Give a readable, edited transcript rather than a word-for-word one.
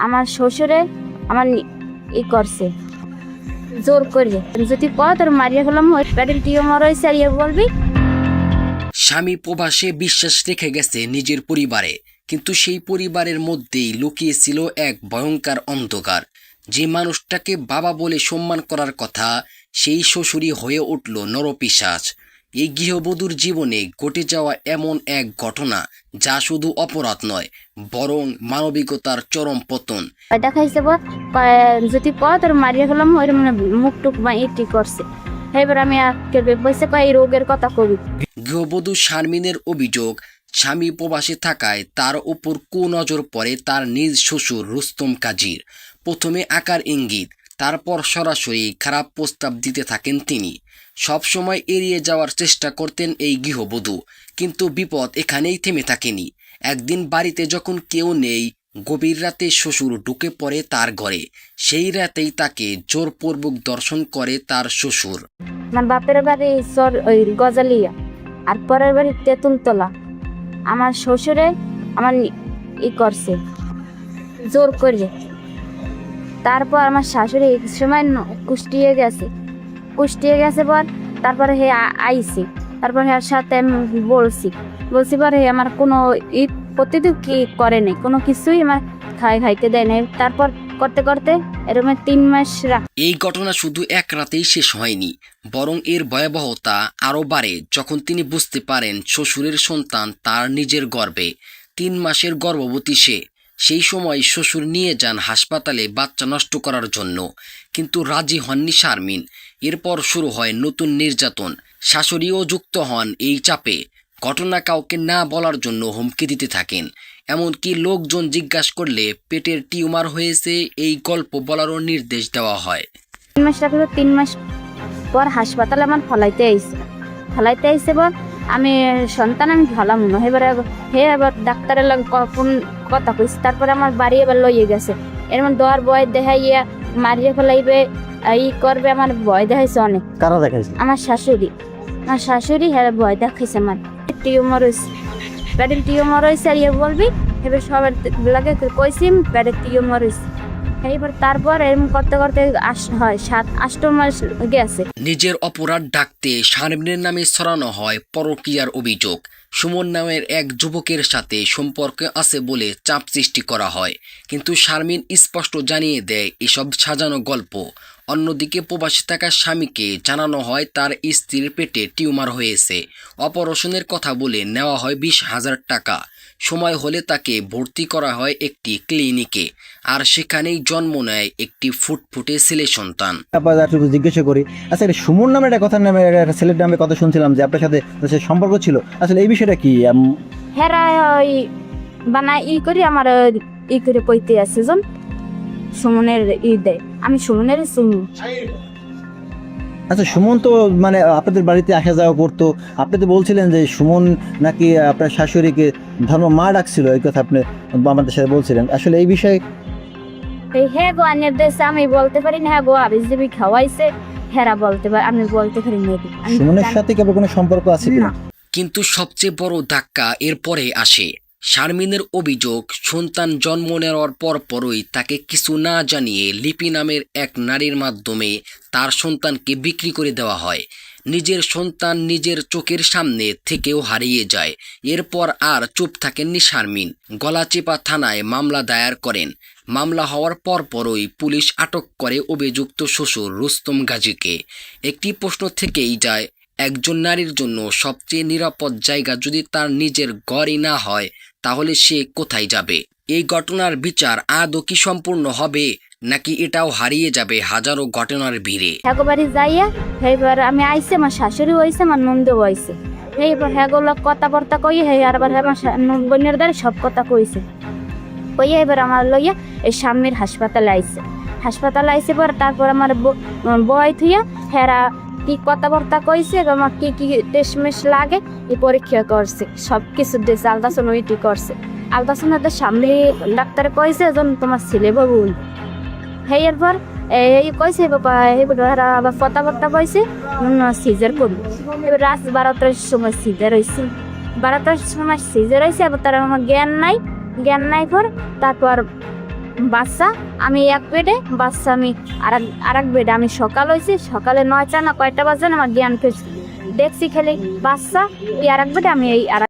আমার শ্বশুরে আমার করছে জোর করে, যদি কয় তোর মারিয়া গেলাম পেটের টিউমার হয়েছে আর বলবি। স্বামী প্রবাসে বিশ্বাস রেখে গেছে নিজের পরিবারে, কিন্তু সেই পরিবারের মধ্যেই লুকিয়ে ছিল এক ভয়ঙ্কর অন্ধকার। যে মানুষটাকে বাবা বলে সম্মান করার কথা, সেই শ্বশুরই হয়ে উঠল নরপিশাচ। এই গৃহবধূর জীবনে ঘটে যাওয়া এমন এক ঘটনা যা শুধু অপরাধ নয়, বরং মানবিকতার চরম পতন। দেখাইছে যদি কয় তোর মারিয়া গেলাম ওই মানে মুখ টুক এটি করছে। এবার আমি বসে এই রোগের কথা কবি। গৃহবধূ শারমিনের অভিযোগ, স্বামী প্রবাসে থাকায় তার উপর কুনজর পড়ে তার নিজ শ্বশুর রুস্তম কাজীর। প্রথমে আকার ইঙ্গিত, তারপর সরাসরি খারাপ প্রস্তাব দিতে থাকেন তিনি। সবসময় এড়িয়ে যাওয়ার চেষ্টা করতেন এই গৃহবধূ, কিন্তু বিপদ এখানেই থেমে থাকেনি। একদিন বাড়িতে যখন কেউ নেই, গভীর রাতে শ্বশুর ঢুকে পড়ে তার ঘরে। সেই রাতেই তাকে জোরপূর্বক দর্শন করে তার শ্বশুর। আমার বাপের বাড়ি ওই গজালিয়া, আর পরের বাড়ি তেঁতুলতলা। আমার শ্বশুরে আমার করছে জোর করে। তারপর আমার শাশুড়ি এক সময় কুষ্টিয়ে গেছে পর তারপরে হে আইসি। তারপর এর সাথে আমি বলছি পর হে আমার কোনো প্রতিদিন কি করে নাই, কোনো কিছুই আমার খাইতে দেয় নাই। তারপর করতে করতে এরকম 3 মাস। এই ঘটনা শুধু এক রাতেই শেষ হয়নি, বরং এর ভয়াবহতা আরও বাড়ে যখন তিনি বুঝতে পারেন শ্বশুরের সন্তান তার নিজের গর্ভে। 3 মাসের গর্ভবতী সে। সেই সময় শ্বশুর নিয়ে যান হাসপাতালে বাচ্চা নষ্ট করার জন্য, কিন্তু রাজি হননি শারমিন। এরপর শুরু হয় নতুন নির্যাতন। শাশুড়িও যুক্ত হন এই চাপে। ঘটনা কাউকে না বলার জন্য হুমকি দিতে থাকেন। এমনকি লোকজন জিজ্ঞাসা করলে পেটের টিউমার হয়েছে এই গল্প বলারও নির্দেশ দেওয়া হয়। 3 মাস রাখলো। 3 মাস পর হাসপাতালে আমার ফলাইতে আইসে বল আমি সন্তান আমি ভালো মনে হয়। এবার ডাক্তারের লাগে কথা কইছি। তারপরে আমার বাড়ি এবার লইয়ে গেছে। এর মানে দর ভয় দেখাইয়া মারিয়ে ফেলাইবে করবে, আমার ভয় দেখাইছে অনেক। কারা দেখাইছে? আমার শাশুড়ি হ্যাঁ ভয় দেখাইছে। আমার টিউমার হয়েছে, পেটের টিউমার হয়েছে আর বলবি। এবার সবার লাগে কইছি পেটের টিউমার হয়েছে। এইবার তারপর এরকম করতে করতে 7-8 মাস গেছে। নিজের অপরাধ ঢাকতে শারমিনের নামে ছড়ানো হয় পরকীয়ার অভিযোগ। সুমন নামের এক যুবকের সাথে সম্পর্ক আছে বলে চাপ সৃষ্টি করা হয়, কিন্তু শারমিন স্পষ্ট জানিয়ে দেয় এসব সাজানো গল্প। অন্যদিকে প্রবাসী থাকা স্বামীকে জানানো হয় তার স্ত্রীর পেটে টিউমার হয়েছে। অপারেশনের কথা বলে নেওয়া হয় 20,000 টাকা। সময় হলে তাকে ভর্তি করা হয় একটি ক্লিনিকে, আর সেখানেই জন্ম নেয় একটি ফুটফুটে ছেলে সন্তান। জিজ্ঞাসা করি, আচ্ছা সুমন নামে একটা কথা নামে একটা ছেলের নামে কথা শুনছিলাম যে আপনার সাথে সম্পর্ক ছিল, আসলে এই বিষয়টা কি? হেরা ওই বানায় করি আমার করে কইতে আছে জন সুমনের দেয়, আমি সুমনের শুনি। আচ্ছা সুমন তো মানে আপনাদের বাড়িতে আসা যাওয়া করতো, আপনি তো বলছিলেন যে সুমন নাকি আপনার শাশুড়িকে ধর্ম মা ডাকছিল, এই কথা আপনি আমাদের সাথে বলছিলেন। আসলে এই বিষয়ে হ্যাঁ গো আনের দেশে আমি বলতে পারি না। হ্যাঁ গো আবিজবি খাওয়াইছে, হেরা বলতে পারি, আমি বলতে পারি না। সুমনের সাথে কি কোনো সম্পর্ক আছে কিনা? কিন্তু সবচেয়ে বড় ধাক্কা এরপরে আসে। শারমিনের অভিযোগ, সন্তান জন্ম নেওয়ার পরপরই তাকে কিছু না জানিয়ে লিপি নামের এক নারীর মাধ্যমে তার সন্তানকে বিক্রি করে দেওয়া হয়। নিজের সন্তান নিজের চোখের সামনে থেকেও হারিয়ে যায়। এরপর আর চুপ থাকেননি শারমিন। গলাচিপা থানায় মামলা দায়ের করেন। মামলা হওয়ার পরপরই পুলিশ আটক করে অভিযুক্ত শ্বশুর রুস্তম গাজীকে। একটি প্রশ্ন থেকেই যায়, একজন নারীর জন্য সবচেয়ে নিরাপদ জায়গা যদি তার নিজের ঘরই না হয়, তাহলে সে কোথায় যাবে? এই ঘটনার বিচার আদৌ কি সম্পূর্ণ হবে, নাকি এটাও হারিয়ে যাবে হাজারো ঘটনার ভিড়ে? একবারই যাইয়া এইবার আমি আইসে, আমার শাশুড়ি হয়েছে, আমার নন্দও হয়েছে। এইবার হ্যাগুলো কথাবার্তা কই আর আমার বোনের দ্বারা সব কথা কইছে। কইয়া এবার আমার লইয়া এই সামনের হাসপাতালে আইসে পর তারপর আমার বয় থুইয়া হেরা কি কথাবার্তা কইছে, আমার কি কি টেস্টমেশ লাগে এই পরীক্ষা করছে, সব কিছু দিয়েছে। আলট্রাসাউন্ড ওইটি করছে। আলট্রাসাউন্ডের সামনে ডাক্তারে কইছে যেন তোমার ছেলে বাবু। হ্যাঁ এরপর এই কইছে আবার কথাবার্তা কইছে সিজার করবো। এবার রাত 12টার সময় সিজার হয়েছে। 12টার সময় সিজার হয়েছে। এবার তার আমার জ্ঞান নাই পর তারপর বাচ্চা আমি এক বেডে, বাচ্চা আমি আর এক বেডে। আমি সকাল হয়েছি, সকালে 9টা না কয়টা বাজে না আমার জ্ঞান ফেরছে, দেখছি খালি বাচ্চা এই আর এক বেডে, আমি এই আর